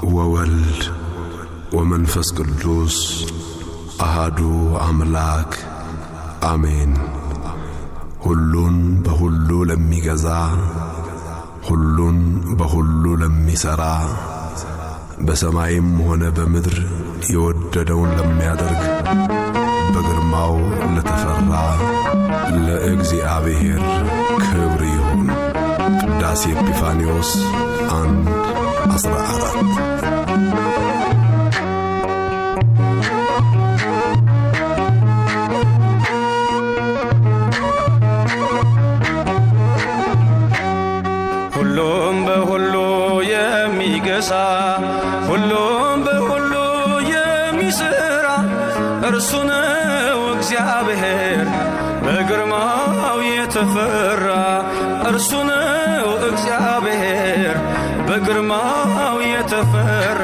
ወወልድ ወመንፈስ ቅዱስ አሃዱ አምላክ አሜን። ሁሉን በሁሉ ለሚገዛ ሁሉን በሁሉ ለሚሠራ በሰማይም ሆነ በምድር የወደደውን ለሚያደርግ በግርማው ለተፈራ ለእግዚአብሔር ክብር ይሁን። ቅዳሴ ኤጲፋንዮስ 1:14 ሁሉም በሁሉ የሚገዛ ሁሉም በሁሉ የሚሠራ እርሱ ነው እግዚአብሔር በግርማው የተፈራ። እርሱ ነው እግዚአብሔር በግርማው የተፈራ።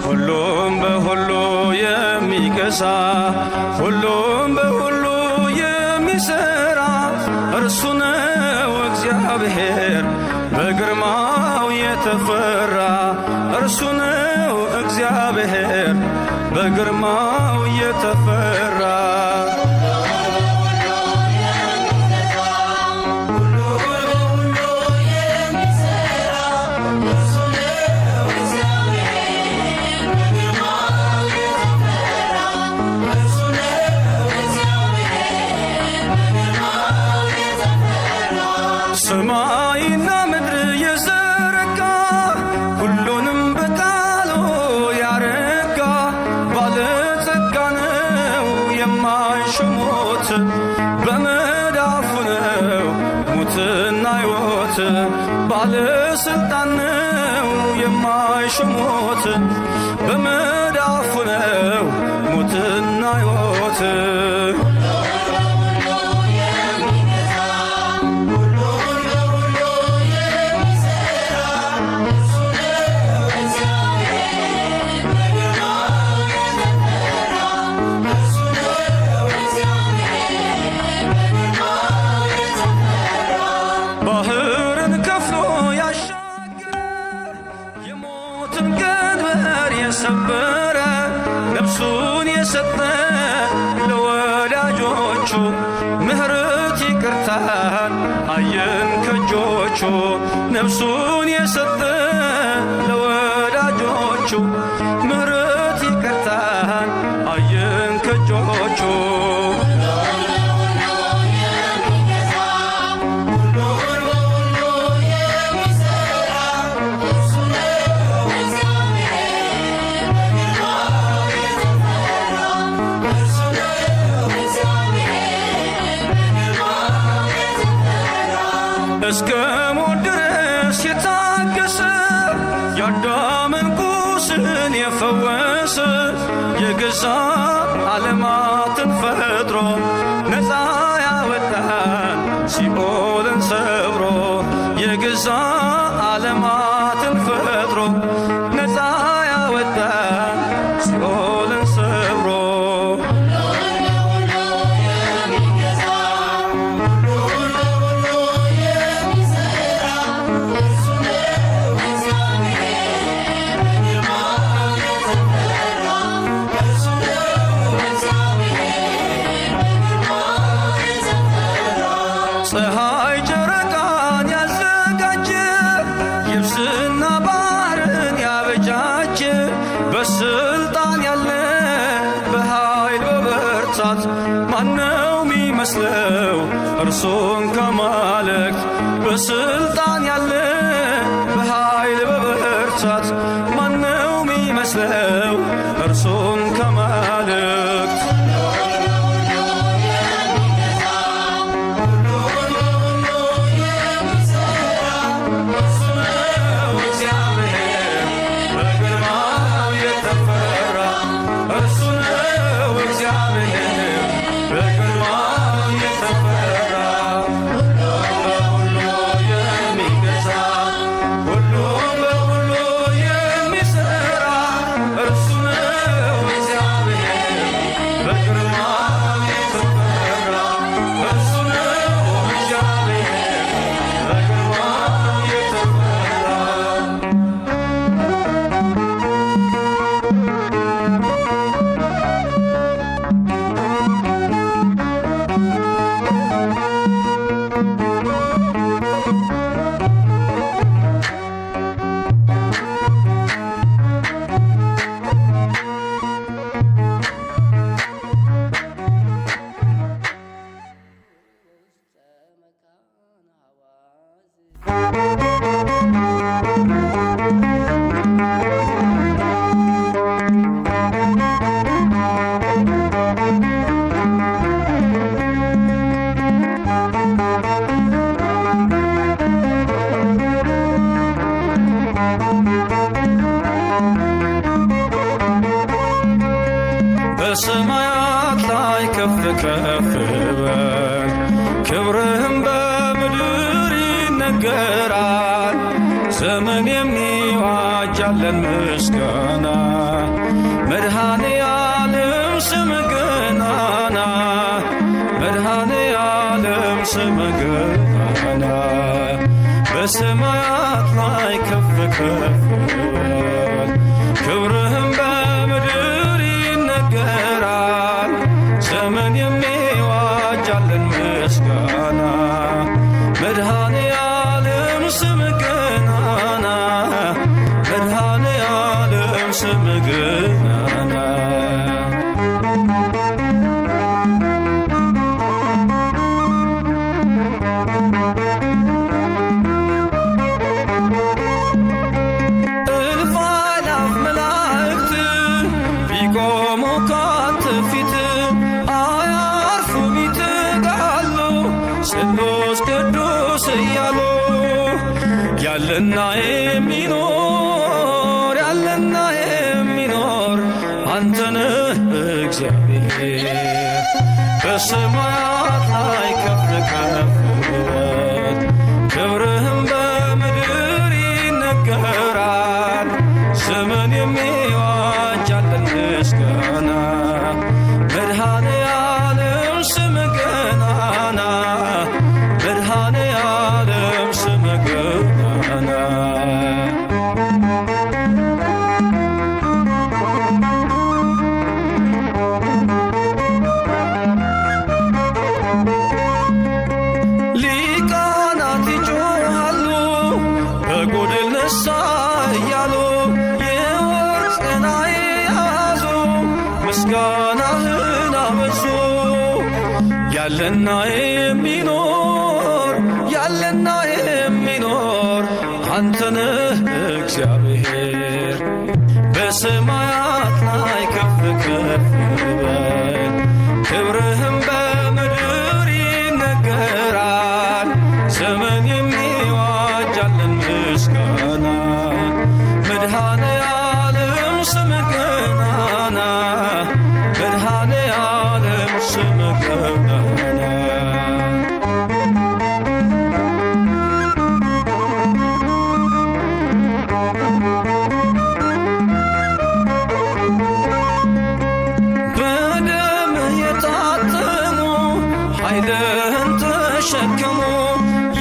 ሁሉም በሁሉ የሚገዛ ሁሉም በሁሉ የሚሠራ እርሱ ነው እግዚአብሔር በግርማው የተፈራ። እርሱ ነው እግዚአብሔር በግርማው የተፈራ። ሰማይና ምድር የዘረጋ ሁሉንም በቃሉ ያረጋ ባለጸጋ ነው የማይሽሞት በመዳፉ ነው ሙትና ሕይወት። ባለሥልጣን ነው የማይሽሞት በመዳፉ ነው ሙትና ሕይወት። ባህርን ከፍሎ ያሻገረ የሞትን ቀንበር የሰበረ ነፍሱን የሰጠ ለወዳጆቹ ምሕረት ይቅርታን አየን ከእጆቹ። ነፍሱን የሰጠ ለወዳጆቹ ምሕረት ይቅርታን አየን ከእጆቹ። እስከ ሞት ድረስ የታገሰ የአዳምን ቁስልን የፈወሰ የገዛ ዓለማትን ፈጥሮ ነፃ ያወጣን ሲኦልን ሰብሮ። የገዛ ዓለማትን ፈጥሮ ነፃ ያወጣን ሲኦልን ሰብሮ። ፀሐይ ጨረቃን ያዘጋጀ የብስና ባህርን ያበጃጀ በስልጣን ያለ በኃይል በበርታት ማነው ሚመስለው እርሱን ከማለክት? በስልጣን ያለ በኃይል በበርታት ማነው ሚመስለው እርሱን ከማለክት? እርሱ ነው እግዚአብሔር በግርማው የተፈራ። ሁሉ በሰማያት ላይ ከፍ ከፍ በል ክብርህም በምድር ይነገራል። ዘመን የሚዋጃለን ምስጋና መድኃኔ ዓለም ስምህ ገናና መድኃኔ ዓለም ስምህ ገናና በሰማያት ላይ ከፍ ከፍ በል ክብርህም በምድር ይነገራል። ዘመን የሚዋጃለን ምስጋና መድኃኔ ዓለም ስምህ ገናና መድኃኔ ዓለም ስምህ ገናና እልፍ አእላፍ መላእክት ቢቆሙ ካንተ ፊት አያርፉም ይተጋሉ ስሉስ ቅዱስ እያሉ ያለና የሚኖር ያለና የሚኖር አንተ ነህ እግዚአብሔር። በሰማያት ላይ ከፍ ከፍ በል ክብርህም በምድር ይነገራል። ዘመን የሚዋጃለን ምስጋና መድኃኔ ዓለም ስምህ ገናና መድኃኔ ዓለም ስምህ ገናና ሊቃናት ይጮኻሉ በጎድል ነሣ እያሉ የወርቅ ጽና የያዙ ምስጋናህን አበዙ። ያለና የሚኖር ያለና የሚኖር አንተ ነህ እግዚአብሔር። በሰማያት ላይ ከፍ ከፍ በል ክብርህም በምድር ይነገራል። ዘመን የሚዋጃለን ምስጋና መድኃኔ ዓለም ስምህ ገናና መድኃኔ ዓለም ስምህ ገናና በደምህ የታተሙ ኃይልህን ተሸከሙ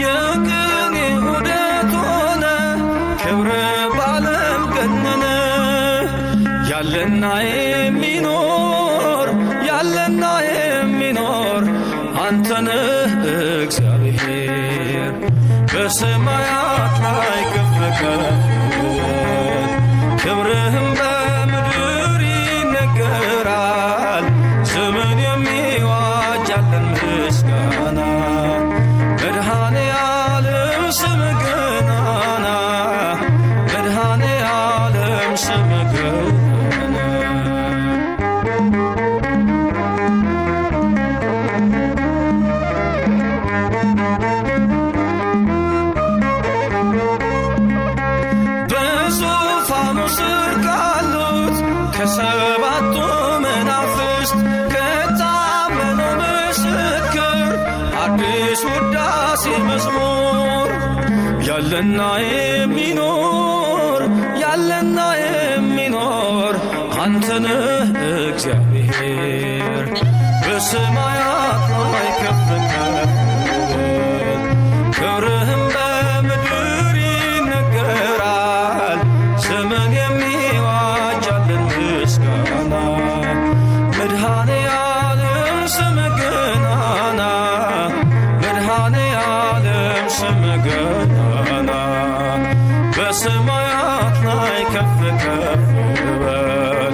የቅኔ ዑደት ሆነ ክብርህ በዓለም ገነነ። ያለና የሚኖር ያለና የሚኖር አንተ ነህ እግዚአብሔር። በሰማያት ላይ ከፍ ከፍ በል ክብርህም በምድር ይነገራል። ዘመን የሚዋጃለን ምስጋና መድኃኔ ዓለም ስምህ ገናና መድኃኔ ዓለም ስምህ ገናና በዙፋኑ ስር ካሉት ከሰባቱ መናፍስት ከታመነው ምስክር አዲስ ውዳሴ መዝሙር ያለና የሚኖር ያለና የሚኖር አንተ ነህ እግዚአብሔር። በሰማያት ላይ ከፍ ከፍ በል ክብርህም በምድር ይነገራል። ዘመን የሚዋጃለን ምስጋና መድኃኔ ዓለም ስምህ ገናና መድኃኔ ዓለም ስምህ ገናና በሰማያት ላይ ከፍ ከፍ በል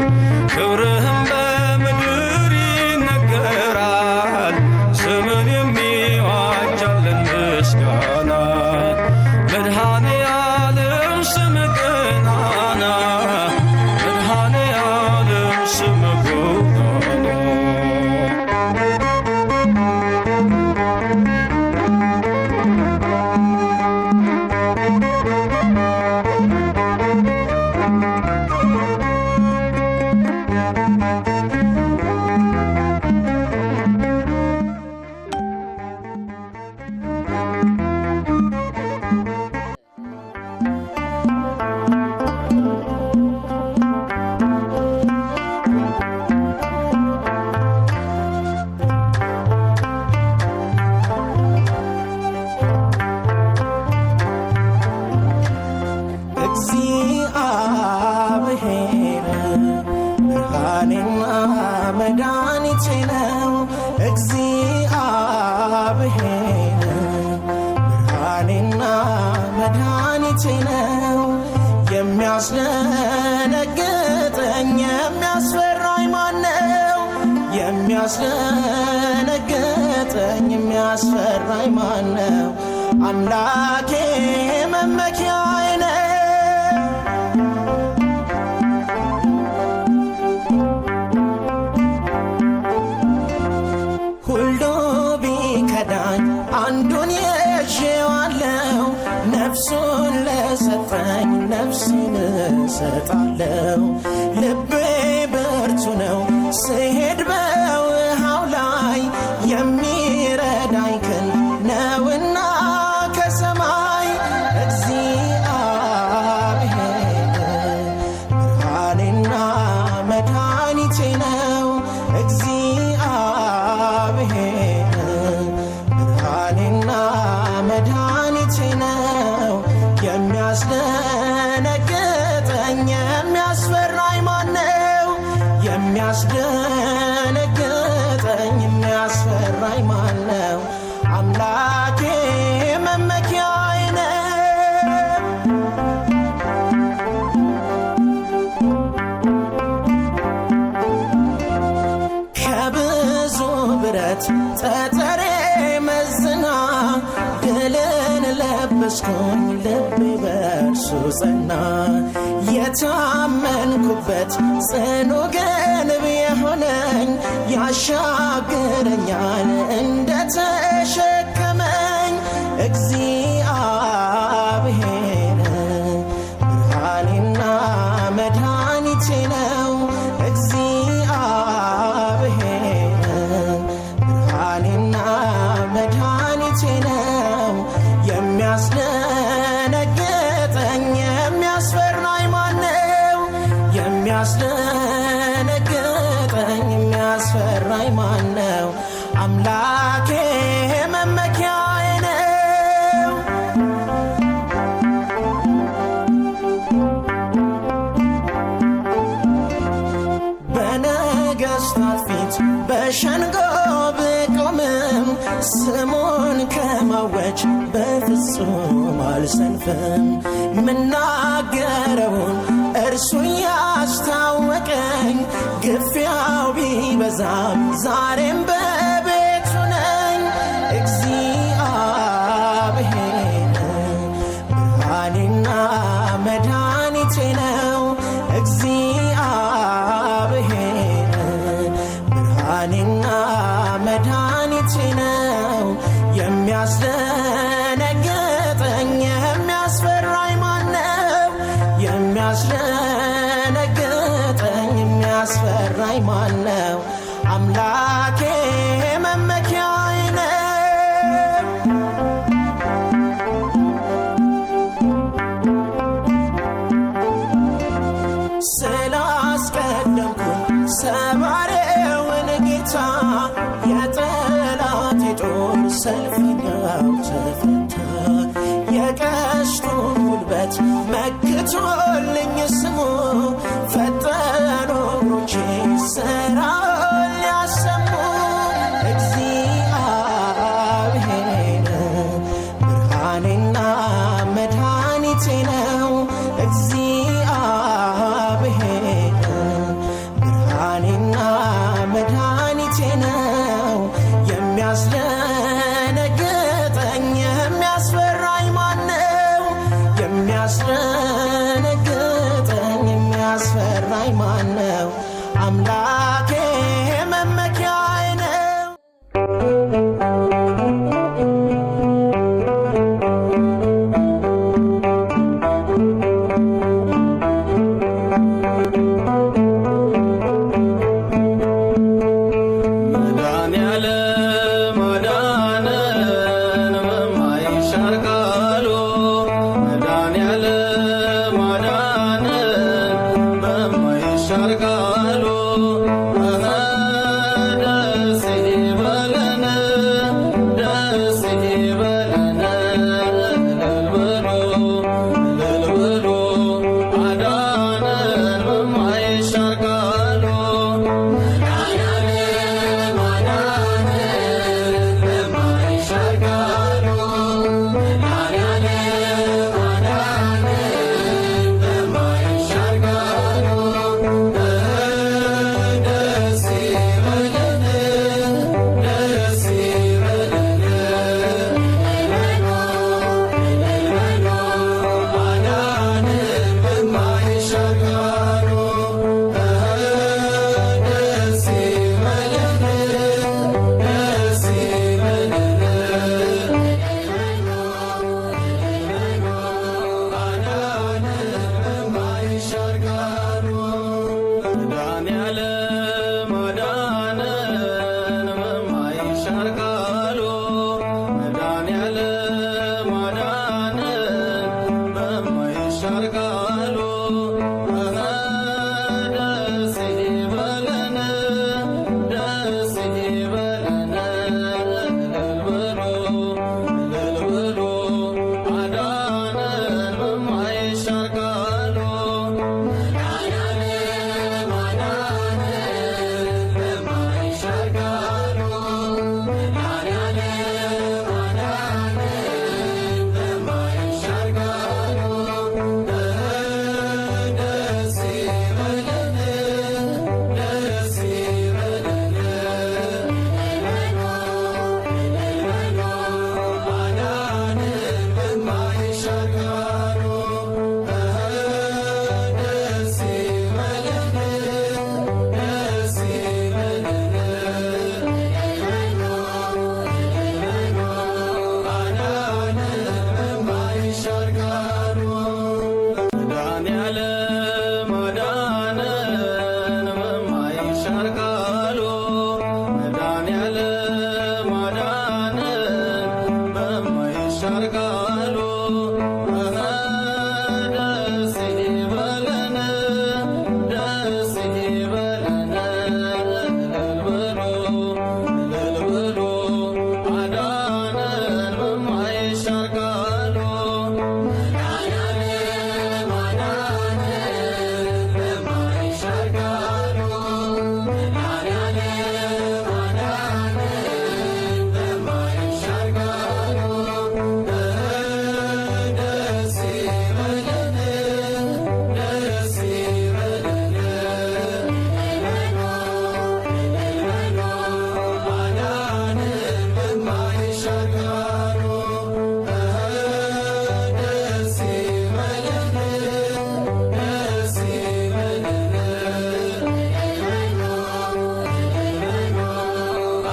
ክብርህም በምድር ይነገራል። ዘመን የሚዋጃለን ምስጋና መድኃኒቴ ነው። የሚያስደነግጠኝ የሚያስፈራኝ ማነው? የሚያስደነግጠኝ የሚያስፈራኝ ማነው? አምላኬ መመኪያዬ ነው። ሁሉ ቢከዳኝ አንዱን ይዤዋለሁ፣ ነፍሱን ለሰጠኝ ነፍሴን እሰጣለሁ። ልቤ ብርቱ ነው ስሄድ በውሃው ላይ የሚረዳኝ ክንድ ነውና ከሰማይ እግዚአብሔር ብርሃኔና መድኃኒቴ ነው። እግዚአብሔር ብርሃኔና መድኃኒቴ ነው። የሚያስደነግጠኝ የሚያስፈራኝ ማነው? የሚያስደነግጠኝ የሚያስፈራኝ ማነው? አምላኬ መመኪያዬ ነው። ከብዙ ብረት ጠጠሬ መዝና ድልን ለበስኩኝ ልቤ በእርሱ ጸና። የታመንኩበት ጽኑ ግንብ የሆነኝ ያሻግረኛል እንደተሸከመኝ። እግዚአብሔር ብርሃኔና መድኃኒቴ ነው። እግዚአብሔር ብርሃኔና መድኃኒቴ ነው። የሚያስደነግጠኝ የሚያስፈራኝ ማነው? የሚያስደነግጠኝ የሚያስፈራኝ ማነው? አምላኬ መመኪያዬ ነው። በነገሥታት ፊት በሸንጎ ብቆምም ስሙን ከማወጅ በፍጹም አልሰንፍም። ምናገረውን እርሱ ያስታወቀኝ ግፊያው ቢበዛም ዛሬም በቤቱ ነኝ። እግዚአብሔር ብርሃኔና መድኃኒቴ ነው። እግዚአብሔር ብርሃኔና መድኃኒቴ ነው። የሚያስደነግጠኝ የሚያስፈራኝ ማነው? የሚያስደነግጠኝ የሚያስፈራኝ ማነው? አምላኬ መመኪያዬ ነው። ስላስቀደምኩ ሰባሬውን ጌታ የጠላቴ ጦር ሰልፈኛው ተፈታ። የቀስቱን ጉልበት መክቶልኝ ስሙ ፈጠኑ እግሮቼ ሥራውን ሊያሰሙ። እግዚአብሔር ብርሃኔና መድኃኒቴ ነው። እግዚአብሔር ብርሃኔና መድኃኒቴ ነው። የሚያስደነግጠኝ የሚያስፈራኝ ማነው? የሚያስደነግጠኝ የሚያስፈራኝ ማነው? አምላኬ መመኪያዬ ነው። መድኃኒዓለም ማዳንን በማይሻር ቃሉ በማይሻር ቃሉ ደስ ይበለን ደስ ይበለን እልል በሉ አዳነን በማይሻር ቃሉ መድኃኒዓለም አዳነን በማይሻር ቃሉ መድኃኒዓለም አዳነን በማይሻር ቃሉ ደስ ይበለን ደስ ይበለን አዳነን በማይሻር ቃሉ ደስ ይበለን ደስ ይበለን አዳነን በማይሻር ቃሉ መድኃኒዓለም አዳነን በማይሻር ቃሉ መድኃኒዓለም አዳነን በማይሻር ቃሉ ደስ ይበለን ደስ ይበለን እልል በሉ አዳነን በማይሻር ቃሉ መድኃኒዓለም አዳነን በማይሻር ቃሉ መድኃኒዓለም አዳነን በማይሻር ቃሉ ደስ ይበለን ደስ ይበለን አዳነን በማይሻር ቃሉ ደስ ይበለን ደስ ይበለን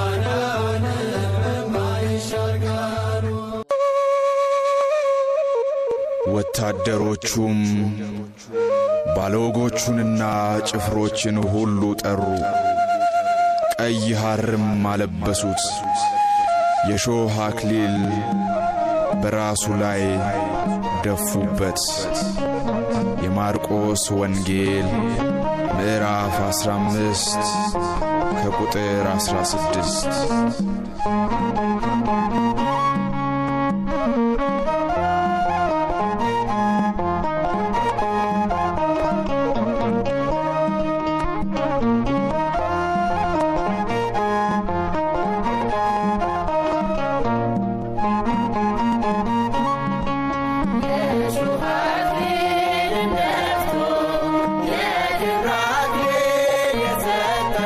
አዳነን በማይሻር ቃሉ ወታደሮቹም ባለወጎቹንና ጭፍሮችን ሁሉ ጠሩ። ቀይ ሐርም አለበሱት፣ የሾህ አክሊል በራሱ ላይ ደፉበት። የማርቆስ ወንጌል ምዕራፍ 15 ከቁጥር 16። የሾህ አክሊልን ደፍቶ የክብር አክሊል የሰጠ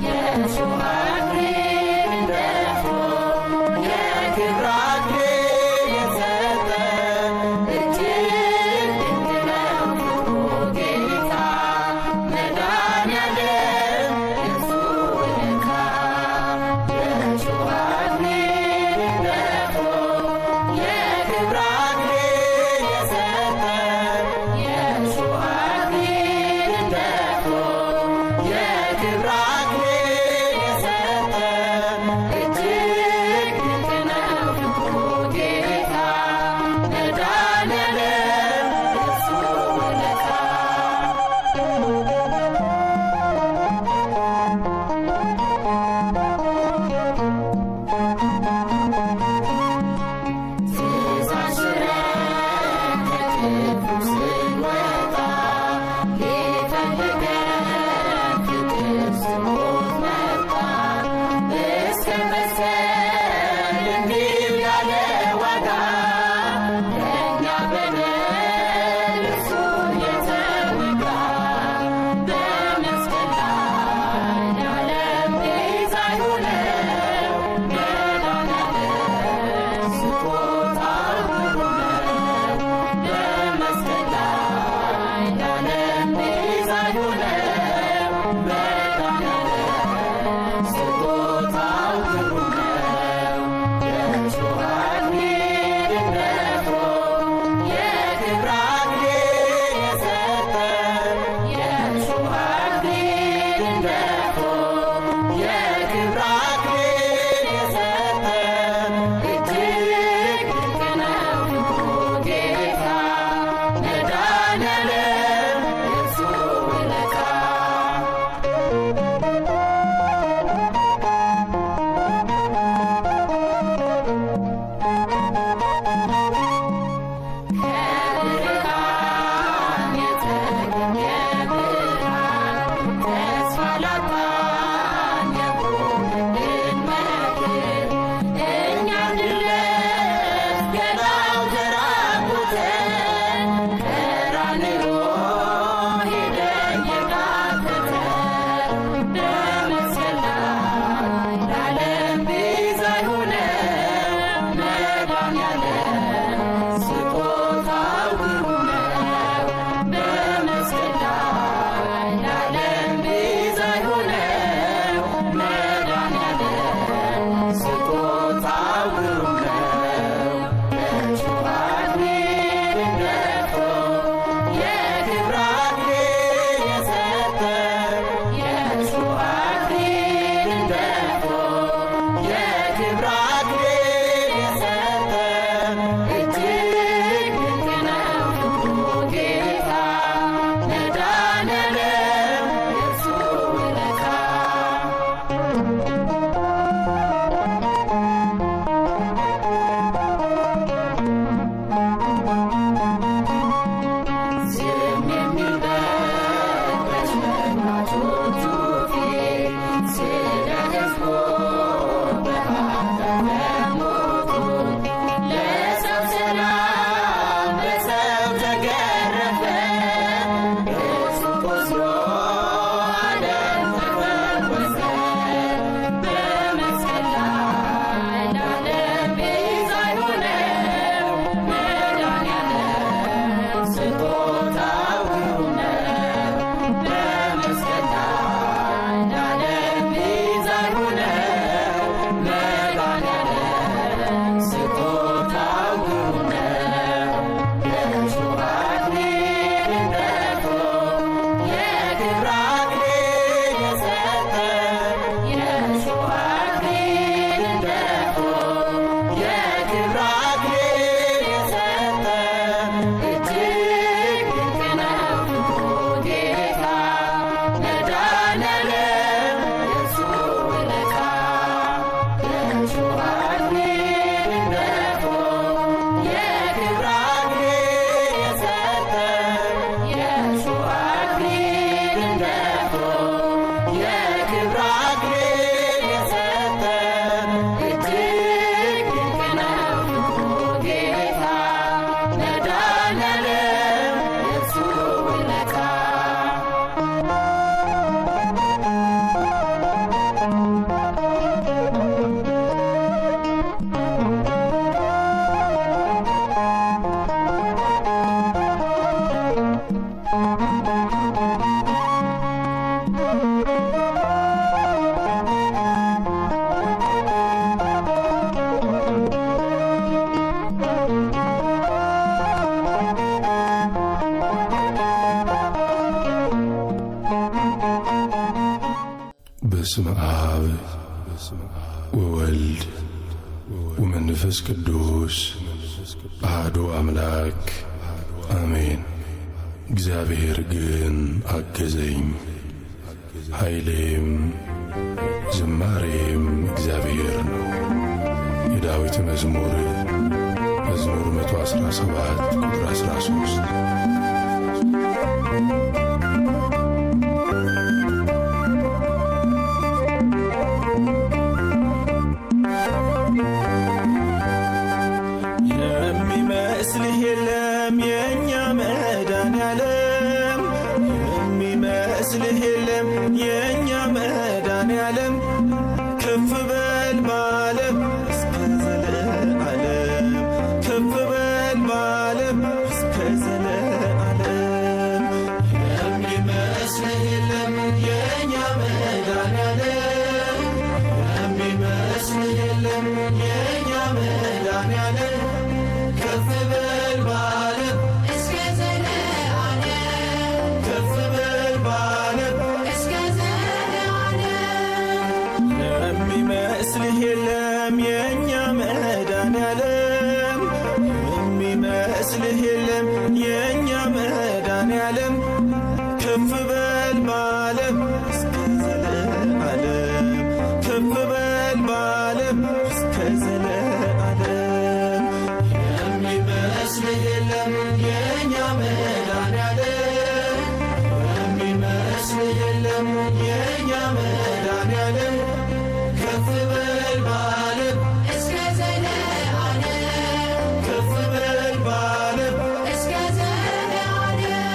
የሾህ አክሊልን ደፍቶ በስመ አብ ወወልድ ወመንፈስ ቅዱስ አሐዱ አምላክ አሜን። እግዚአብሔር ግን አገዘኝ፣ ኃይሌም ዝማሬም እግዚአብሔር ነው። የዳዊት መዝሙር 117 ቁጥር 13። የሚመስልህ የለም የእኛ መድኃኔዓለም፣ የሚመስልህ የለም የእኛ መድኃኔዓለም። ከፍ በል በዓለም እስከ ዘለዓለም፣ ከፍ በል በዓለም እስከ ዘለዓለም። የሚመስልህ የለም የእኛ መድኃኔዓለም፣ የሚመስልህ የለም የእኛ መድኃኔዓለም። ከፍ በል በዓለም እስከ ዘለዓለም፣ ከፍ በል በዓለም እስከ ዘለዓለም። የሚመስልህ የለም የእኛ መድኃኔዓለም፣ የሚመስልህ የለም የእኛ መድኃኔዓለም። ከፍ በል በዓለም እስከ ዘለዓለም፣ ከፍ በል በዓለም እስከ ዘለዓለም። የሚመስልህ የለም የእኛ መድኃኔዓለም፣ የሚመስልህ የለም የእኛ መድኃኔዓለም። ከፍ በል በዓለም እስከ ዘለዓለም፣ ከፍ በል በዓለም እስከ ዘለዓለም።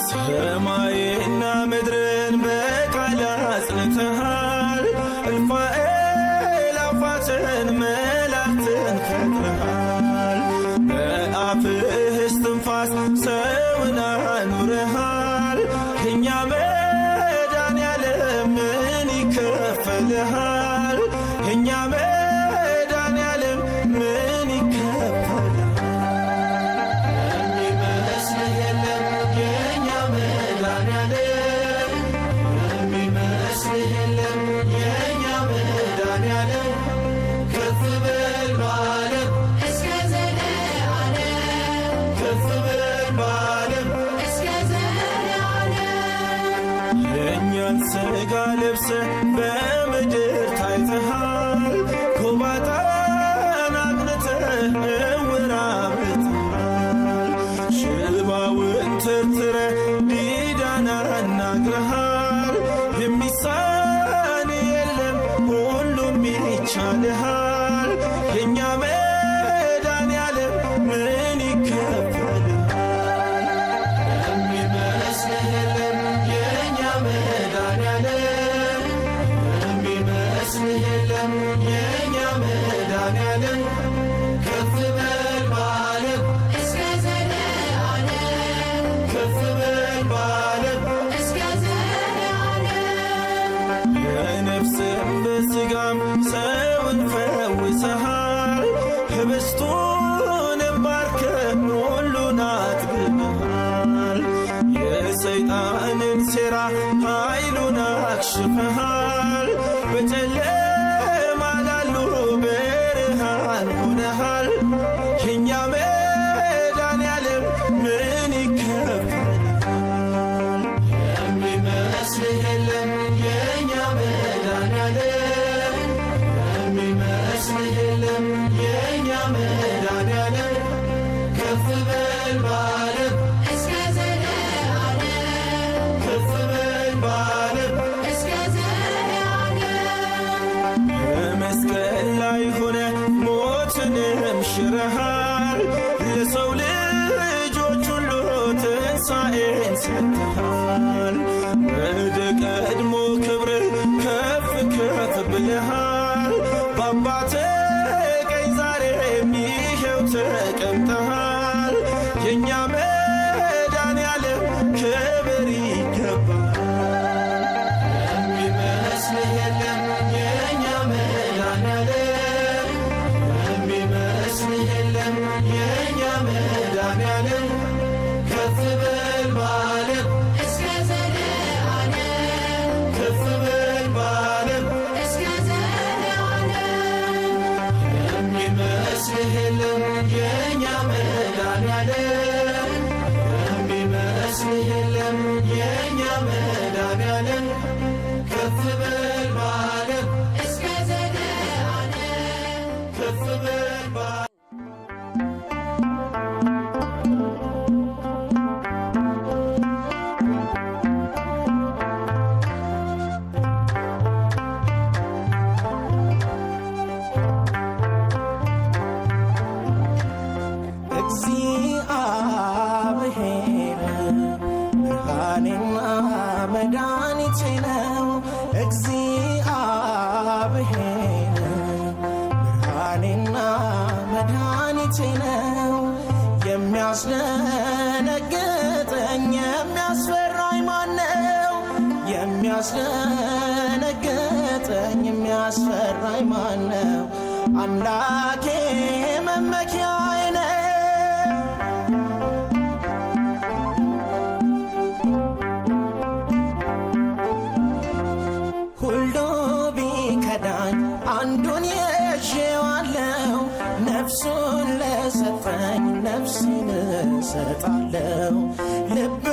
ሰማይና ምድርን በቃል አጽንተሃል፣ እልፍ አእላፋትን መላእክትን ፈጥረሃል። በአፍህ እስትንፋስ ሰውን አኑረሃል። የእኛ መድኃኔዓለም ምን ይከፈልሃል? የእኛ መድኃኔዓለም ምን ይከፈልሃል? የሚመስልህ የለም የእኛ መድኃኔዓለም፣ የሚመስልህ የለም የእኛ መድኃኔዓለም። ከፍ በል በዓለም እስከ ዘለዓለም፣ ከፍ በል በዓለም እስከ ዘለዓለም። የእኛን ሥጋ ለብሰህ በምድር ታይተሃል። ጎባጣን አቅንተህ ዕውር አብርተሃል። አድነሃል። በጨለማ ላሉ ብርሃን ሆነሃል። የእኛ መድኃኔዓለም ምን ይከፈላል? የሚመስልህ የለም የእኛ መድኃኔዓለም፣ የሚመስልህ የለም የእኛ መድኃኔዓለም። ከፍ በል በዓለም እስከ ዘለዓለም ከፍ በል በዓለም እስከ ዘለዓለም በመስቀል ላይ ሆነ ሞትንም ሽረሃል። ለሰው ልጆች ሁሉ ትንሣኤን ሰጥተሃል። ወደ ቀድሞ ክብር ከፍ ከፍ ብለሃል። በአባትህ ቀኝ ዛሬም ይኸው ተቀምጠሃል። የእኛ መድኃኔዓለም ክብር ይገባሃል። የሚመስልህ የለም የእኛ መድኃኔዓለም፣ የሚመስልህ የለም የእኛ መድኃኔዓለም። ከፍ በል በዓለም እስከ ዘለዓለም ከፍ በል በዓለም እስከ ዘለዓለም የሚመስልህ የለም የእኛ መድኃኔዓለም፣ የሚመስልህ የለም የእኛ መድኃኔዓለም። ከፍ በል በዓለም እስከ ዘለዓለም ከፍ በል በዓለም እግዚአብሔር ብርሃኔና መድኃኒቴ ነው። እግዚአብሔር ብርሃኔና መድኃኒቴ ነው። የሚያስደነግጠኝ የሚያስፈራኝ ማነው? የሚያስደነግጠኝ የሚያስፈራኝ ማነው? አምላኬ መመኪያዬ ነው። ሁሉ ቢከዳኝ አንዱን ይዤዋለሁ። ነፍሱን ለሰጠኝ ነፍሴን እሰጣለሁ። ልቤ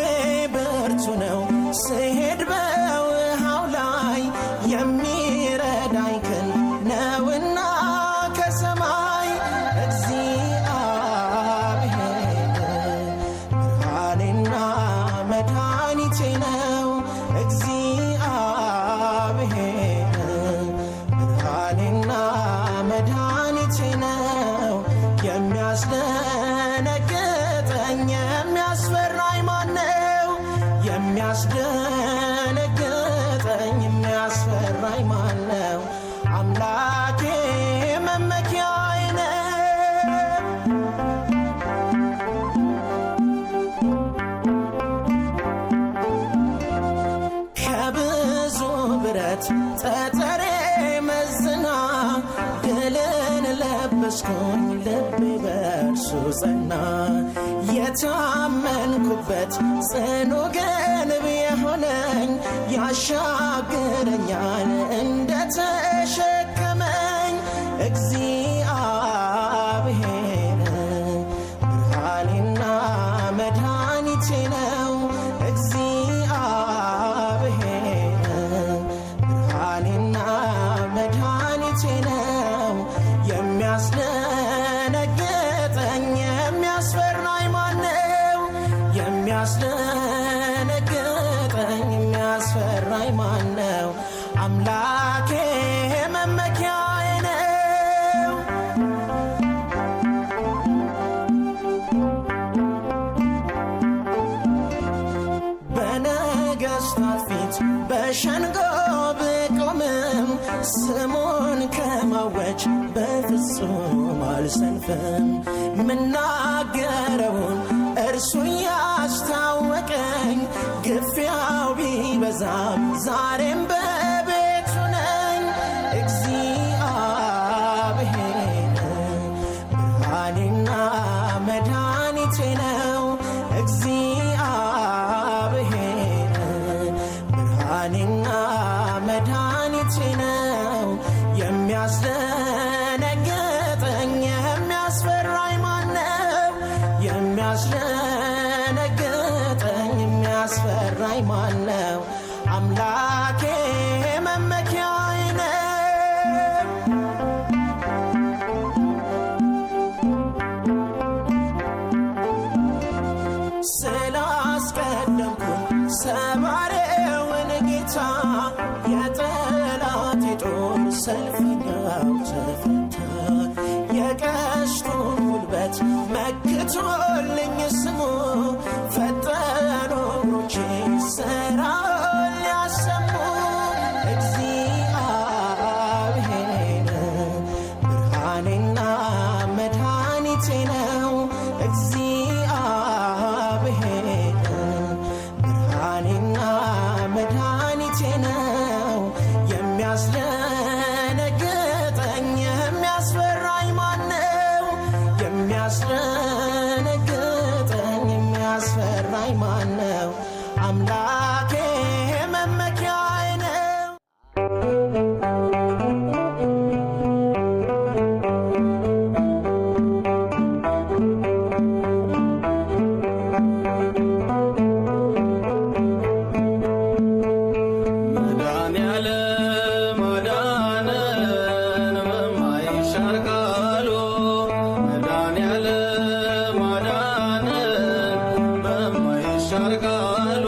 ብርቱ ነው ስሄድ በውሃው ላይ የሚረዳኝ ክንድ ነውና ከሰማይ። እግዚአብሔር ብርሃኔና መድኃኒቴ ነው። እግዚአብሔር ብርሃኔና መድኃኒቴ ነው። የሚያስደነግጠኝ የሚያስፈራኝ ማነው? የሚያስደነግጠኝ የሚያስፈራኝ ማነው? አምላኬ መመኪያዬ ነው። ከብዙ ብረት ጠጠሬ መዝና ድልን ለበስኩኝ ልቤ በእርሱ ጸና። የታመንኩበት ጽኑ ግንብ የሆነኝ ያሻግረኛል እንደተሸከመኝ። እግዚአብሔር ብርሃኔና መድኃኒቴ ነው። እግዚአብሔር ብርሃኔና መድኃኒቴ ነው። የሚያስደነግጠኝ የሚያስፈራኝ ማነው? የሚያስደነግጠኝ የሚያስፈራኝ ማነው? አምላኬ መመኪያዬ ነው። በነገሥታት ፊት በሸንጎ ብቆምም ስሙን ከማወጅ በፍጹም አልሰንፍም። ምናገረውን እርሱ ያስታወቀኝ ግፊያው ቢበዛም ዛሬም በቤቱ ነኝ። እግዚአብሔር ብርሃኔና መድኃኒቴ ነው። እግዚአብሔር ብርሃኔና የሚያስደነግጠኝ የሚያስፈራኝ ማነው? አምላኬ መመኪያዬ ነው። ስላስቀደምኩኝ ሰባሪውን ጌታ የጠላቴ ጦር ሰልፈኛው ተፈታ። የቀስቱን ጉልበት መክቶልኝ ስሙ ፈጠኑ እግሮቼ ሥራውን ሊያሰሙ። እግዚአብሔር ብርሃኔና መድኃኒቴ ነው። እግዚአብሔር ብርሃኔና መድኃኒቴ ነው። የሚያስደነግጠኝ የሚያስፈራኝ ማነው? የሚያስደነግጠኝ የሚያስፈራኝ ማነው? አምላኬ መመኪያዬ ነው። መድኃኔዓለም አዳነን በማይሻር ቃሉ። መድኃኔዓለም አዳነን በማይሻር ቃሉ።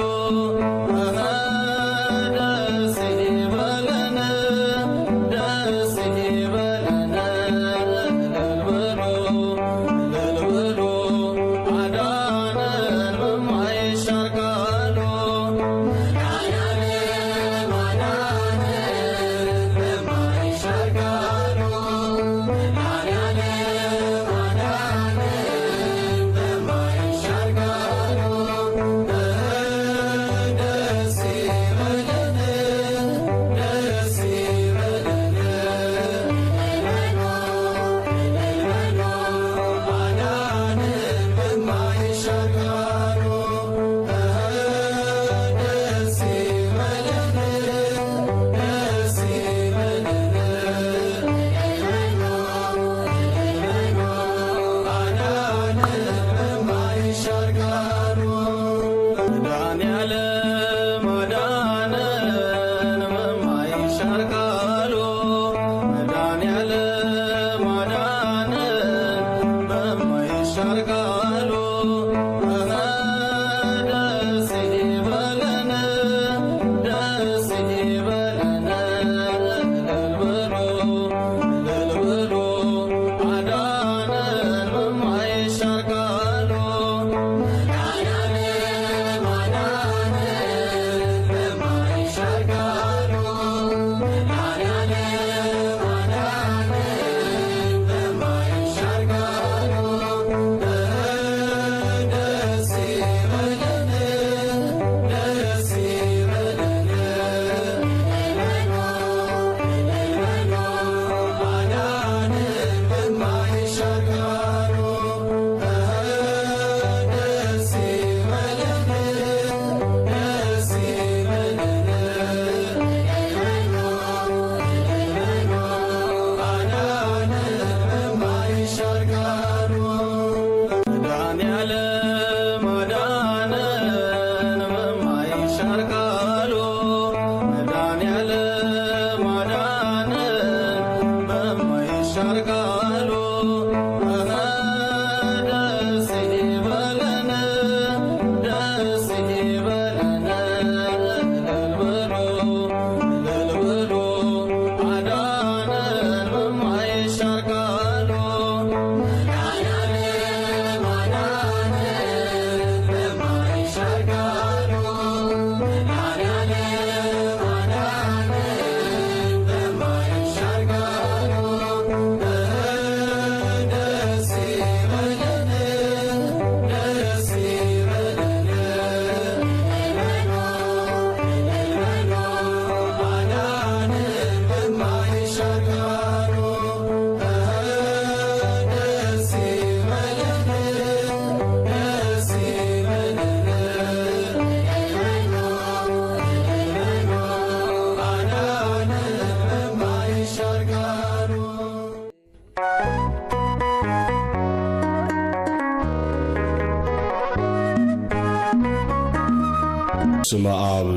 በስመ አብ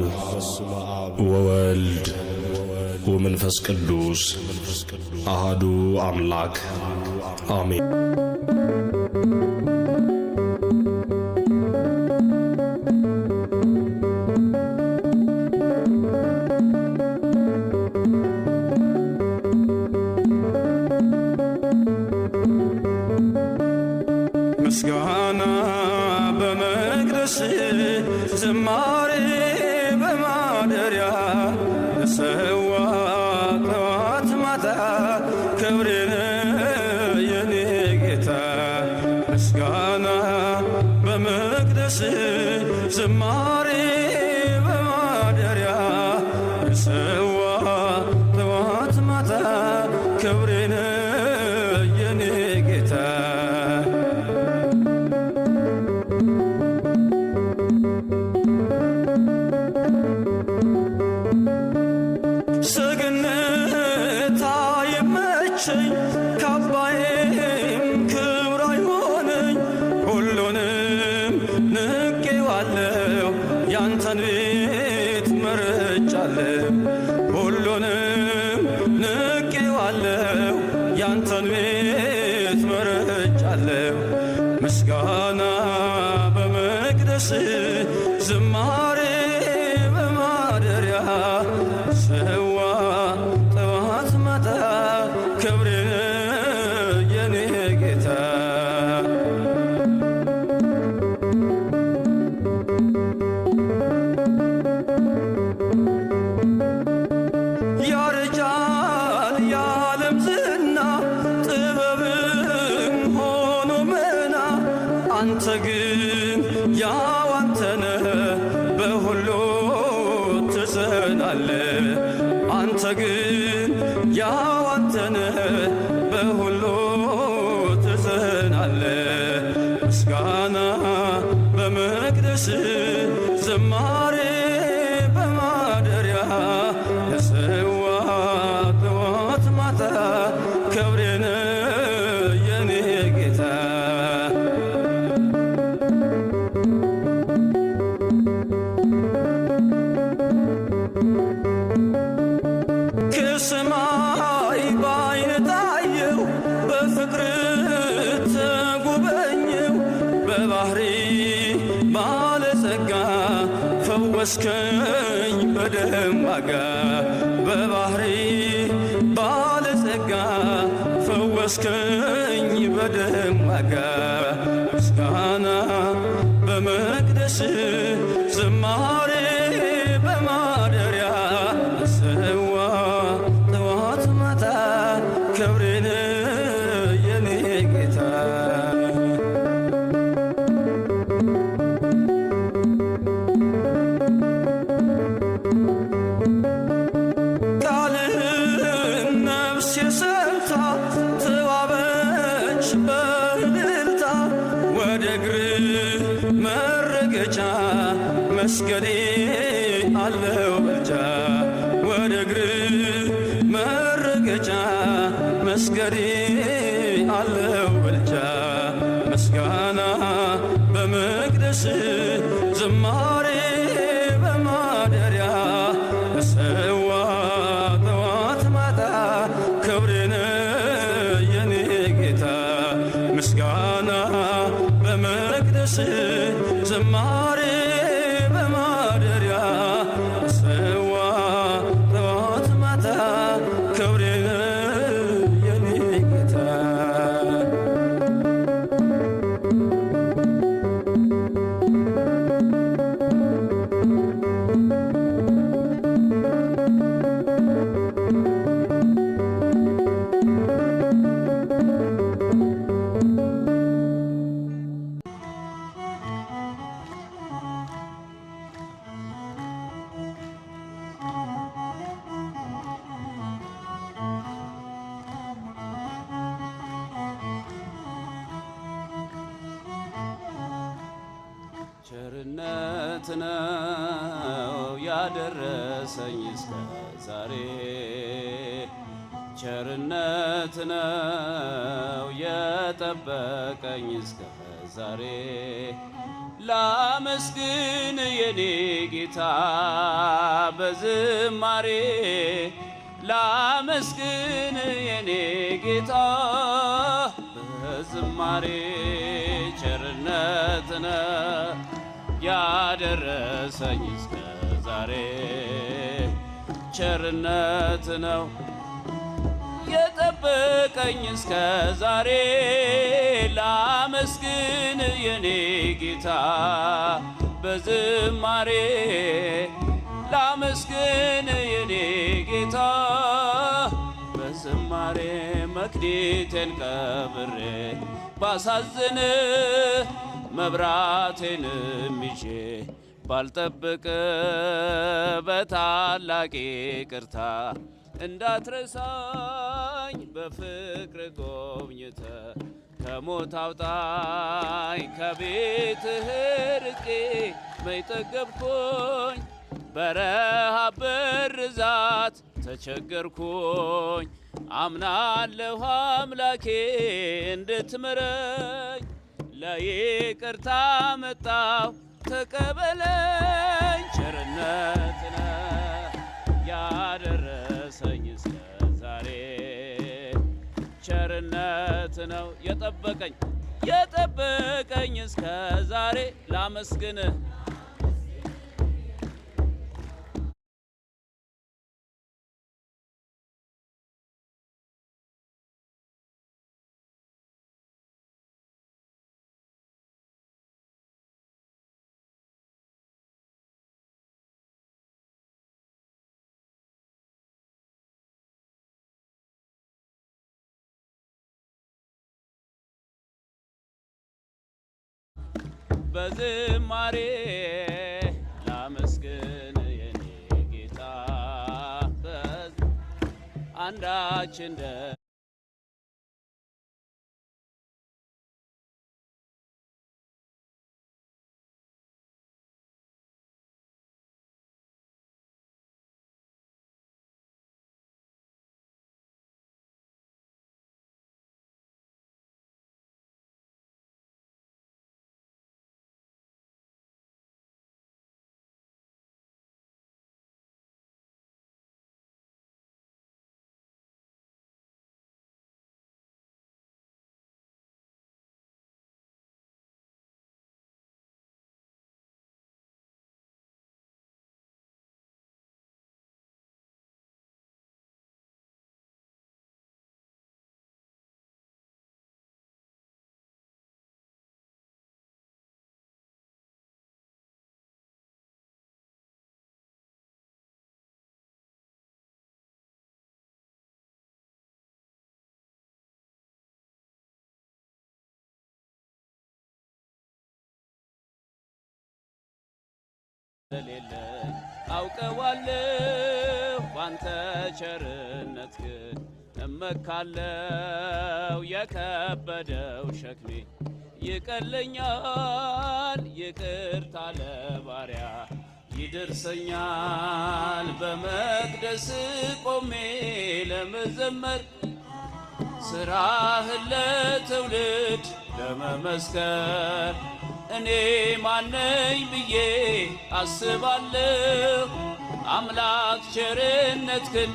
ወወልድ ወመንፈስ ቅዱስ አሃዱ አምላክ አሜን። ምስጋና በመቅደስ ዝማሬ በማደሪያ ለሰዋ ጠዋት ማታ ክብሬን የኔ ጌታ። ምስጋና በመቅደስ ዝማሬ በማደሪያ ለሰዋ ጠዋት ማታ ክብሬን የኔ ጌታ። ሰገነታ የመቸኝ ካባዬም ክብር አይሆነኝ። ሁሉንም ንቄዋለሁ ያንተን ቤት መርጫለሁ። ሁሉንም ንቄዋለሁ ያንተን ቤት መርጫለሁ። ምስጋና በመቅደስ ዝማሬ በማደሪያ ሰዋ ጠዋት ማታ ክብሬን የኔ ጌታ። ያረጃል የዓለም ዝና ጥበብም ሆኖ መና፣ አንተ ግን ያው አንተነ በሁሉ ትጸናለ። አንተ ግን ያው አንተነ በሁሉ ትጸናለ። ምስጋና በመቅደስ ዝማሬ በማደሪያ ለሰዋ ጠዋት ማታ ክብሬን የኔ ጌታ። ከሰማይ ባይን ታየው በፍቅር ተጎበኘው። በባህሪ ባለጸጋ ፈወስከኝ በደም ዋጋ። በባህሪ ባለጸጋ ፈወስከኝ በደም ዋጋ። ምስጋና በመቅደስ ዝማሬ በማደሪያ ሰዋ ጠዋት ማታ ክብሬን የኔ ጌታ። ቃልህን ነፍሴ ሰምታ ተዋበች በእልልታ። ወደ እግር መረገጫ መስገዴ አለው ብልጫ። ወደ እግር መረገጫ መስገዴ አለው ብልጫ። ምስጋና በመቅደስ ዝማሬ በማደሪያ ሰዋ ጠዋት ማታ ክብሬን የኔ ጌታ። ምስጋና በመቅደስ ዝማሬ በማደሪያ ሰዋ ጠዋት ማታ ክብሬን የኔ ጌታ። ቸርነት ነው ያደረሰኝ እስከ ዛሬ። ቸርነት ነው የጠበቀኝ እስከ ዛሬ። ላመስግን የኔ ጌታ በዝማሬ ላመስግን የኔ ጌታ በዝማሬ ቸርነትነ ያደረሰኝ እስከ ዛሬ ቸርነት ነው የጠበቀኝ እስከ ዛሬ ላመስግን የኔ ጌታ በዝማሬ ላመስግን የኔ ጌታ በዝማሬ መክሊቴን ቀብሬ ባሳዝን መብራቴንም ይዤ ባልጠብቅ በታላቅ ይቅርታ እንዳትረሳኝ በፍቅር ጎብኝተ ከሞት አውጣኝ ከቤትህ ርቄ መይጠገብኩኝ በረሃብ በርዛት ተቸገርኩኝ አምናለሁ አምላኬ እንድትምረኝ ለይቅርታ መጣሁ ተቀበለኝ ቸርነትነ ያደረሰኝ እስከ ዛሬ ቸርነት ነው የጠበቀኝ እስከ ዛሬ ላመስግንህ በዝማሬ ላመስግን የኔ ጌታ አንዳች እንደ ለሌለኝ አውቀዋለሁ ባንተ ቸርነት ግን እመካለሁ የከበደው ሸክሜ ይቀለኛል ይቅርታ ለባሪያ ይደርሰኛል በመቅደስ ቆሜ ለመዘመር ስራህን ለትውልድ ለመመስከር እኔ ማነኝ ብዬ አስባለሁ አምላክ ቸርነትህን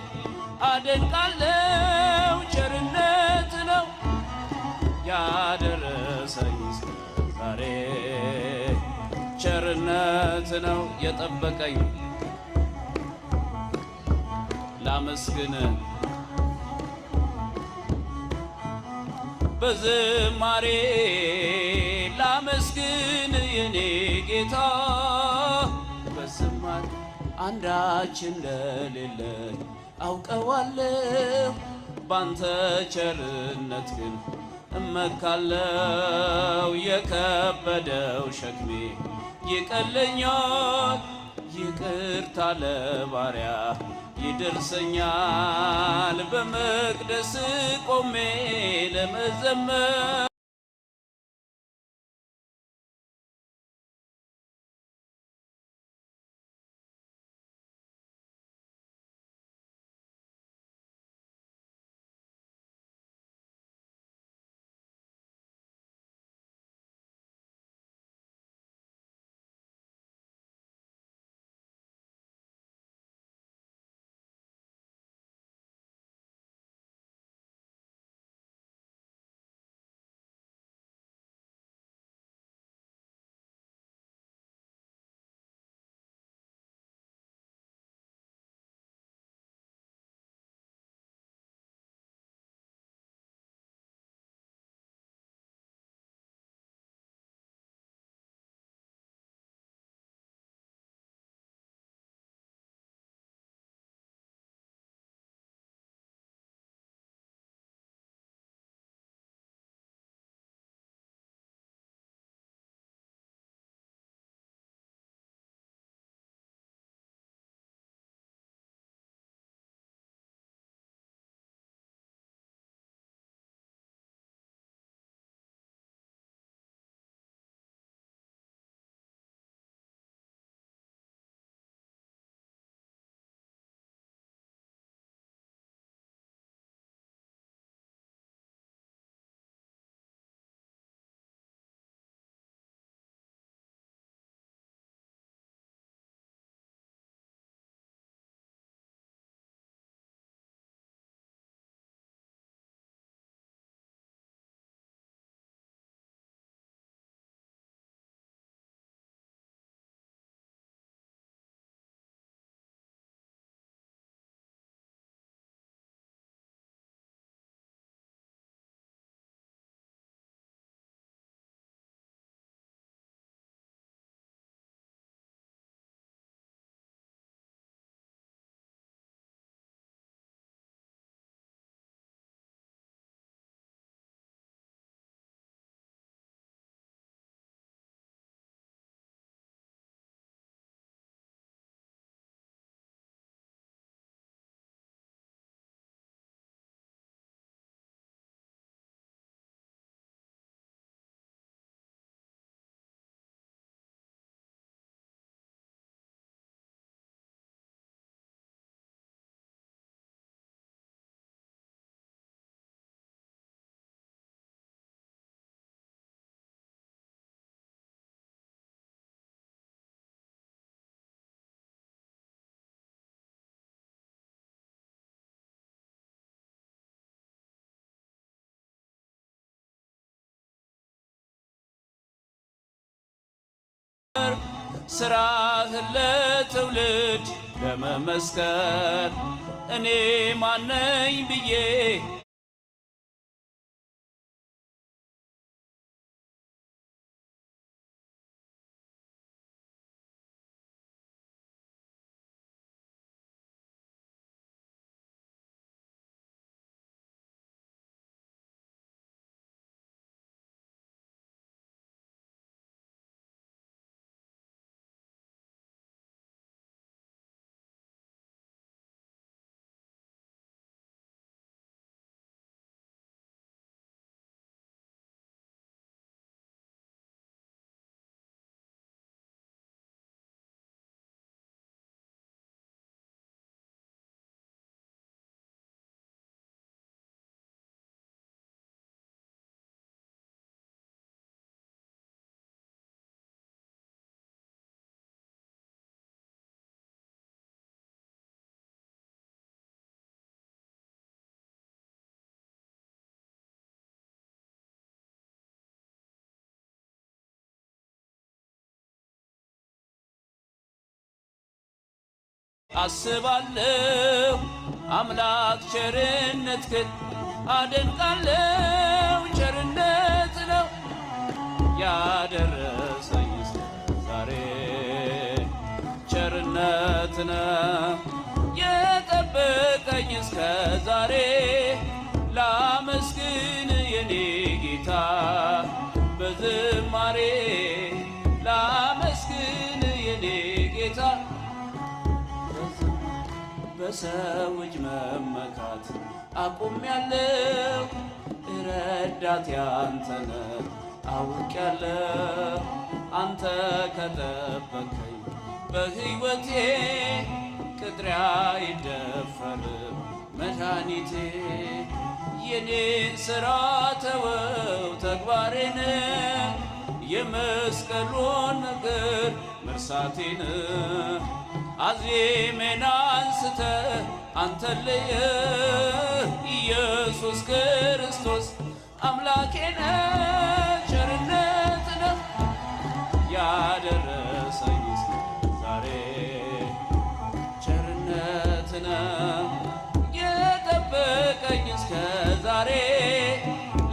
አደንቃለሁ ቸርነት ነው ያደረሰኝ እስከ ዛሬ ቸርነት ነው የጠበቀኝ ላመስግን በዝማሬ ላመስግን የኔ ጌታ በዝማሬ አንዳች እንደሌለኝ አውቀዋለሁ ባንተ ቸርነት ግን እመካለሁ የከበደው ሸክሜ ይቀለኛል ይቅርታ ለባሪያ ይደርሰኛል በመቅደስ ቆሜ ለመዘመር ስራህን ለትውልድ ለመመስከር እኔ ማነኝ ብዬ አስባለሁ አምላክ ቸርነትህን አደንቃለሁ ቸርነት ነው ያደረሰኝ ዛሬ ቸርነት ነው የጠበቀኝ እስከ ዛሬ ላመስግን የኔ ጌታ በዝማሬ ላመስግን የኔ ጌታ በሰው እጅ መመካት አቁሜያለሁ ረዳቴ አንተ ነህ አውቄያለሁ አንተ ከጠበከኝ በሕይወቴ ቅጥሬ አይደፈርም መድኃኒቴ የኔን ሥራ ተወው ተግባሬን የመስቀሉን ነገር መርሳቴን አዜሜን አንስተ አንተን ልየህ ኢየሱስ ክርስቶስ አምላኬ ነህ ቸርነት ነው ያደረሰኝ ዛሬ ቸርነት ነው የጠበቀኝ እስከ ዛሬ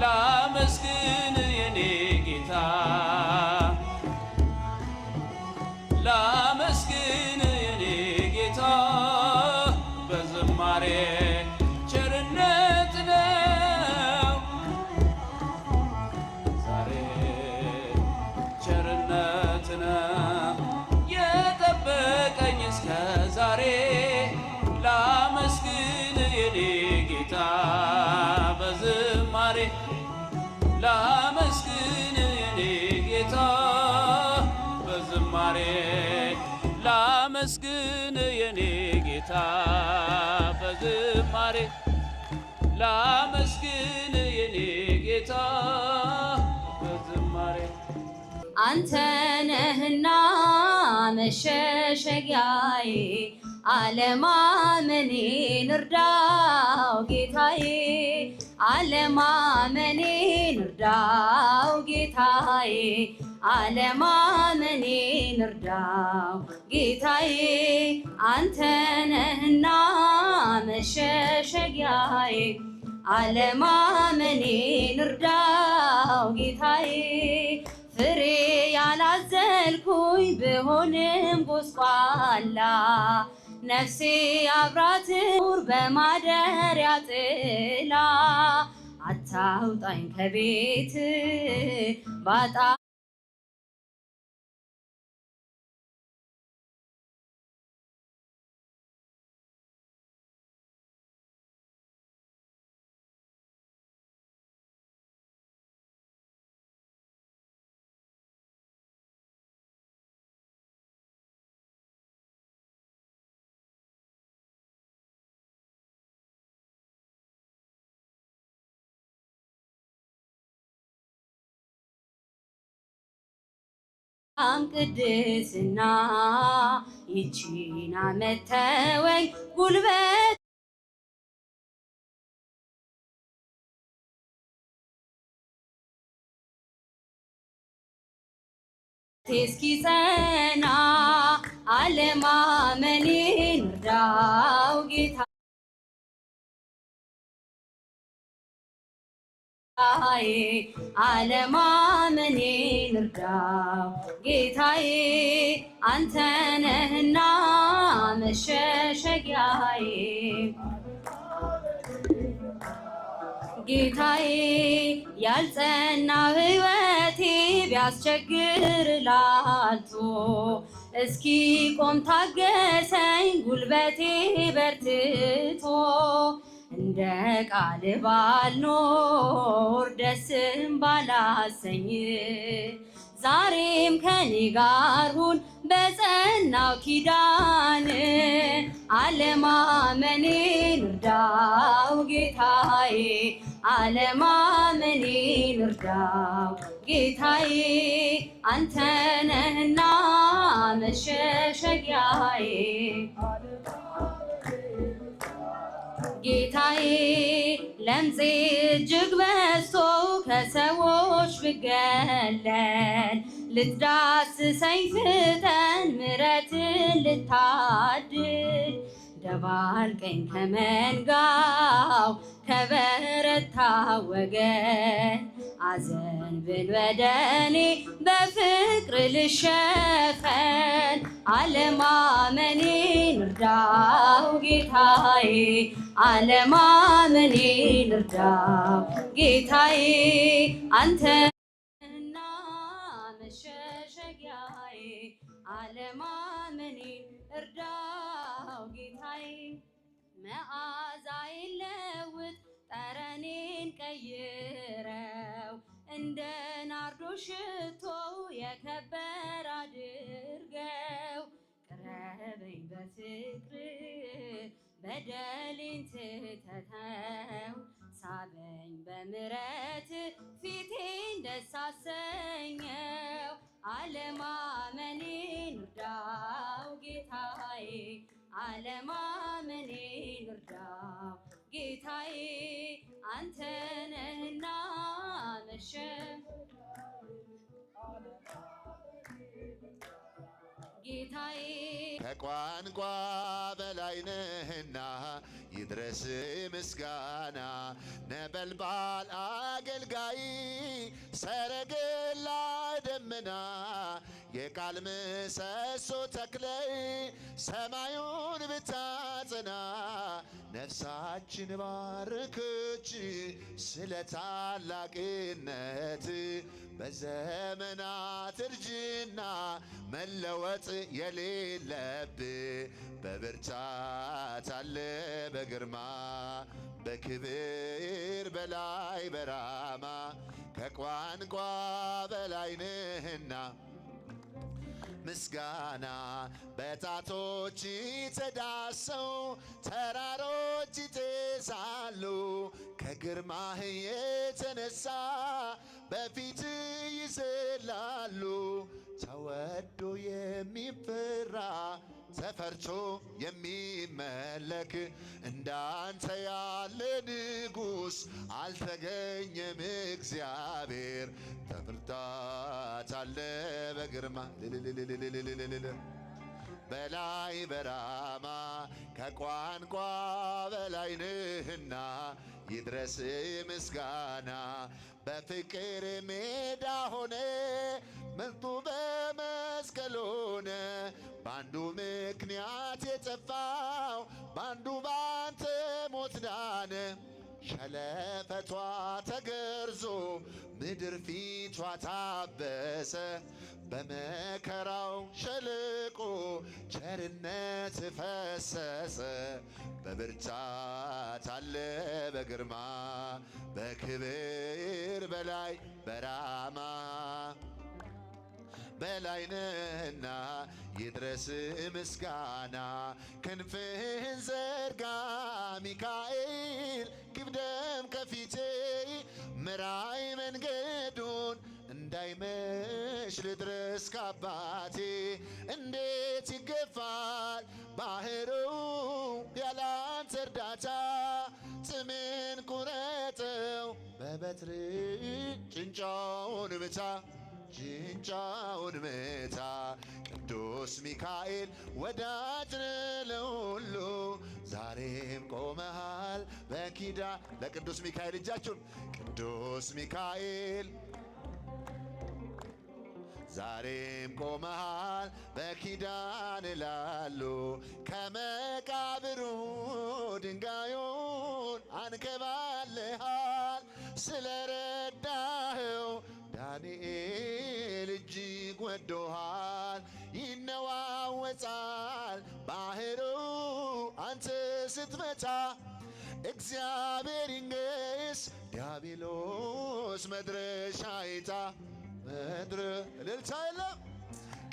ላመስግን የኔ ጌታ ላመስግን የኔ ጌታ በዝማሬ ቸርነት ነው ዛሬ ቸርነት ነው የጠበቀኝ እስከ ዛሬ ላመስግን የኔ ጌታ በዝማሬ ላመስግን የኔ ጌታ በዝማሬ ላመስግን የኔ ጌታ በዝማሬ ላመስግን የኔ ጌታ በዝማሬ አንተ ነህና መሸሸጊያዬ አለማመኔን እርዳው ጌታዬ አለማመኔን እርዳው ጌታዬ አለማመኔን እርዳው ጌታዬ አንተ ነህና መሸሸጊያዬ አለማመኔን እርዳው ጌታዬ ፍሬ ያላዘልኩኝ ብሆንም ጎስቋላ ነፍሴ አብራት ኑር በማደሪያ ጥላ አታውጣኝ ከቤት ባጣ ቅድስና ይቺን ዓመት ተወኝ ጉልበት እስኪ ጸና አለማመኔን እርዳው ጌታ አለማመኔን እርዳው ጌታዬ አንተ ነህና መሸሸጊያዬ ጌታዬ ያልጸና ሕይወቴ ቢያስቸግር ላልቶ እስኪ ቆም ታገሰኝ ጉልበቴ በርትቶ እንደ ቃል ባልኖር ደስም ባላሰኝ ዛሬም ከኔ ጋር ሁን በጸናው ኪዳን አለማመኔን እርዳው ጌታዬ አለማመኔን እርዳው ጌታዬ አንተ ነህና መሸሸጊያዬ ጌታዬ ለምፄ እጅግ በዝቶ ከሰዎች ብገለል ልትዳስሰኝ ፍጠን ምሕረትን ልታድል ደባልቀኝ ከመንጋው ከበረታ ወገን አዘንብል ወደኔ በፍቅር ልሸፈን አለማመኔን እርዳው ጌታዬ አለማመኔን እርዳው ጌታዬ አንተና መሸሸጊያዬ አለማመኔን እርዳው ጌታዬ መዓዛዬን ለውጥ ጠረኔን ቀይረው እንደ ናርዶስ ሽቶ የከበረ አድርገው ቅረበኝ በፍቅር በደሌን ትተኸው ሳበኝ በምሕረት ፊቴን ደስ አሰኘው አለማመኔን እርዳው ጌታዬ አለማመኔን እርዳው ጌታዬ አንተ ነህና ጌታዬ ከቋንቋ በላይ ነህና ይድረስ ምስጋና ነበልባል አገልጋይ ሰረገላ ደመና የቃል ምሰሶ ተክለይ ሰማዩን ብታጸና ነፍሳችን ባርክች ስለ ታላቅነት በዘመናት እርጅና መለወጥ የሌለብ በብርታት አለ በግርማ በክብር በላይ በራማ ከቋንቋ በላይ ነህና ምስጋና በጣቶች ተዳሰው ተራሮች ይጤሳሉ ከግርማህ የተነሳ በፊት ይዘላሉ ተወዶ የሚፈራ ተፈርቶ የሚመለክ እንዳንተ ያለ ንጉሥ አልተገኘም እግዚአብሔር ተብርታት አለ በግርማ በላይ በራማ ከቋንቋ በላይ ነህና ይድረስ ምስጋና በፍቅር ሜዳ ሆነ ምርቱ በመስቀል ሆነ ባንዱ ምክንያት የጠፋው ባንዱ ባንተ ሞት ዳነ ሸለፈቷ ተገርዞ ምድር ፊቷ ታበሰ በመከራው ሸለቆ ቸርነት ፈሰሰ በብርታት አለ በግርማ በክብር በላይ በራማ በላይ ነህና ይድረስ ምስጋና ክንፍህን ዘርጋ ሚካኤል ግብደም ከፊቴ ምራይ መንገዱን እንዳይመሽ ልድረስ ካባቴ እንዴት ይገፋል ባህሩ ያላንተ እርዳታ ጥምን ቁረጠው በበትር ጭንጫውን ብቻ ጭንጫውን ምታ። ቅዱስ ሚካኤል ወዳጅ ለሁሉ ዛሬም ቆመሃል በኪዳን። ለቅዱስ ሚካኤል እጃችሁን። ቅዱስ ሚካኤል ዛሬም ቆመሃል በኪዳን ላሉ ከመቃብሩ ድንጋዩን አንከባልሃል። ስለረዳኸው ዳንኤል እጅግ ወዶሃል። ይነዋወጻል ባህሩ አንተ ስትመታ። እግዚአብሔር ይንገስ ዲያብሎስ መድረሻ ይታ። እልልታ የለም።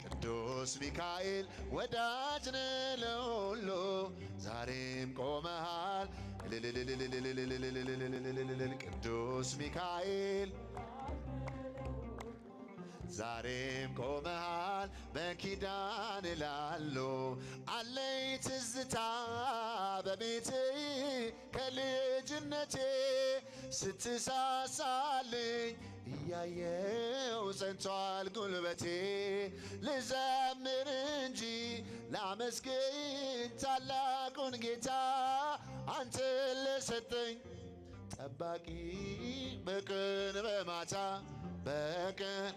ቅዱስ ሚካኤል ወዳጅ ለሁሉ ዛሬም ቆመሃል። ቅዱስ ሚካኤል ዛሬም ቆመሃል በኪዳን ላሉ አለኝ ትዝታ በቤቴ ከልጅነቴ ስትሳሳልኝ እያየው ጸንቷል ጉልበቴ። ልዘምር እንጂ ላመስግን ታላቁን ጌታ አንተ ለሰጠኝ ጠባቂ በቀን በማታ በቀን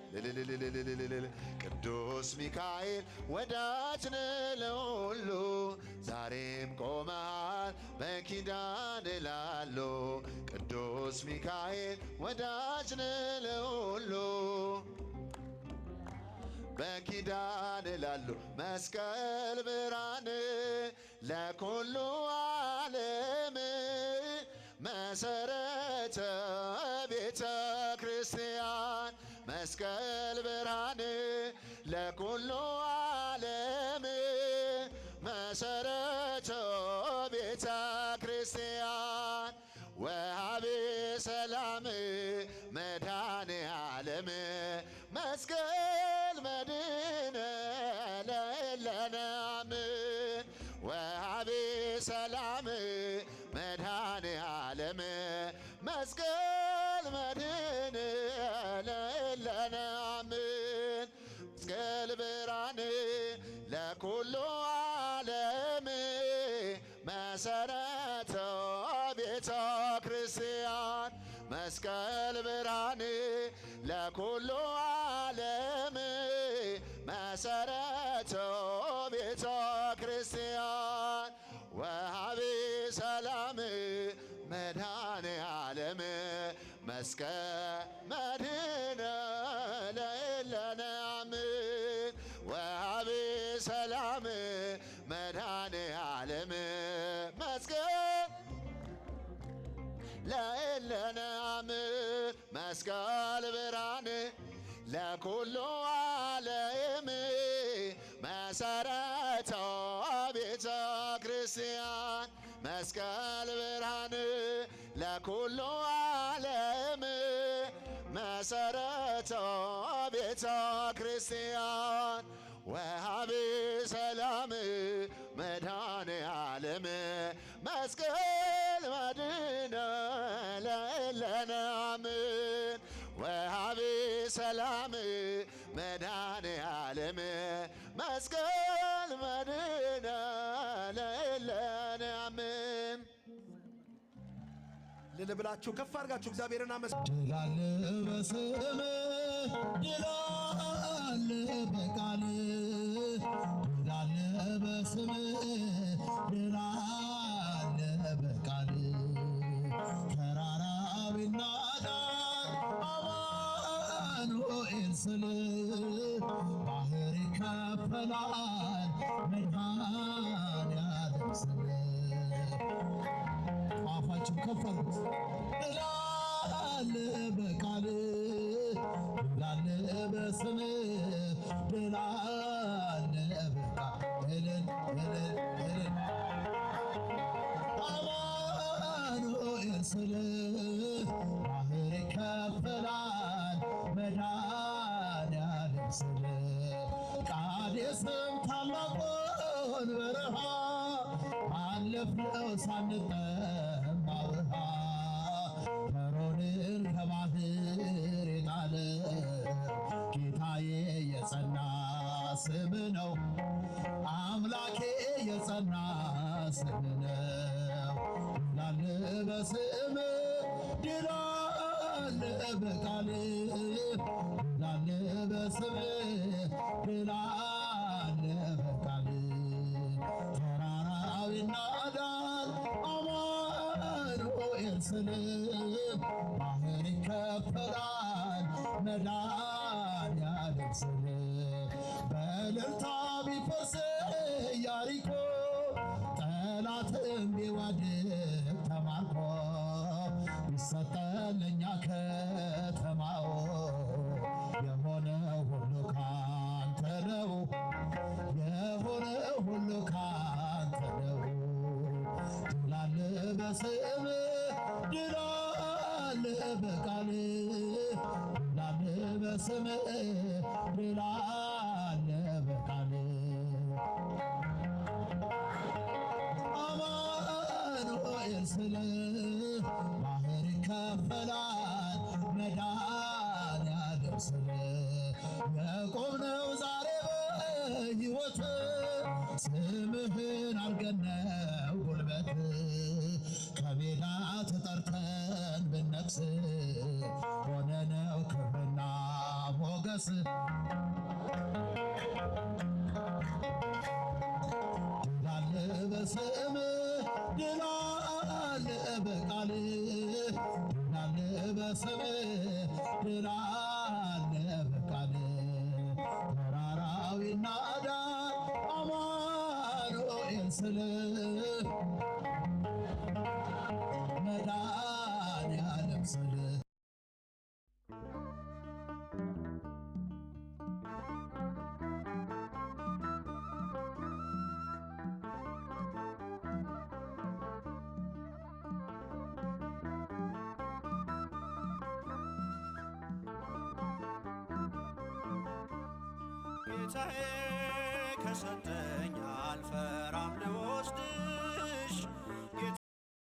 ቅዱስ ሚካኤል ወዳጅ ለሁሉ ዛሬም ቆመሃል በኪዳን ላሉ። ቅዱስ ሚካኤል ወዳጅ ለሁሉ በኪዳን ላሉ። መስቀል ብርሃን ለኩሉ ዓለም መሰረተ ቤተ ክርስቲያን። መስቀል ብርሃን ለኩሉ ዓለም መሰረተ ቤተ ክርስቲያን። ወሃቤ ሰላም መድኃኔ ዓለም መስቀል መድኅነ ለእለነ አምን። ወሃቤ ሰላም መድኃኔ ዓለም መስቀል መድኅነ ለእለነ አምን። መስቀል ብርሃን ለኩሉ ዓለም መሰረተ ቤተ ክርስቲያን። መስቀል ብርሃን ለኩሉ ዓለም መሰረተ ቤተ ክርስቲያን። ወሃቤ ሰላም መድኃኔ ዓለም መስቀል መድኅነ ለእለነ አምን። ወሃቤ ሰላም መድኃኔ ዓለም መስቀል ለእለነ አምን። መስቀል ብርሃን ለኩሉ ዓለም መሰረተ ቤተ ክርስቲያን። መስቀል ብርሃን ለኩሉ ዓለም መሰረተ ቤተ ክርስቲያን። ወሃቤ ሰላም መድኃኔ ዓለም መስቀል መድኅነ ለእለነ አምን። ወሃቤ ሰላም መድኃኔ ዓለም መስቀል መድኅነ ለእለነ አምን። ልል ብላችሁ ከፍ አድርጋችሁ እግዚአብሔርን አመስግኑ። ድል አለ በስምህ፣ ድል አለ በቃልህ፣ ድል አለ በስምህ፣ ድል አለ በቃልህ። ተራራ ቢናድ አማኑኤል ስልህ፣ ባህር ይከፈላል መድኃኔዓለም ስልህ። አፋችሁ ከፍ አድርጉት። ድል አለ በቃልህ፣ ድል አለ በስምህ፣ ድል አለ በቃልህ። አማኑኤል ስልህ፣ ባህር ይከፈላል መድኃኔዓለም ስልህ። ቃዴስም ታላቁን በረሃ አለፍነው ሳንጠማ ውሃ። ፈርዖንን ከባህር የጣለ ጌታ ስም ነው አምላኬ የጸና ስም ነው። ላለ በስም ድል አለ በቃል ላለ በስም ድል አለ በቃል ተራራው ይናዳል አማኑኤል ስል ባህር ይከፈላል መድኃኒዓለም ስል በእልልታ ቢፈርስ ኢያሪኮ ጠላትም ቢወድቅ ተማርኮ ይሰጠን ለእኛ ከተማው የሆነ ሁሉ ካንተ ነው የሆነ ሁሉ ካንተ ነው። ድል አለ በስም ድል አለ በቃል ድል አለ በስም ድል አለ በቃል አማኑኤል ስለ ባህር ይከፈላል መድኃኒዓለም ስለ የቆምነው ዛሬ በሕይወት ስምህን አርገነው ጉልበት ከሜዳ ተጠርተን ብነግስ ሆነነው ክብርና ሞገስ ድል አለ በስም ድል አለ በቃል ድል አለ በስም ድል አለ በቃል ተራራው ይናዳል አማኑኤል ስል መድኃኒዓለም ስል ጌታዬ ከሰጠኝ አልፈ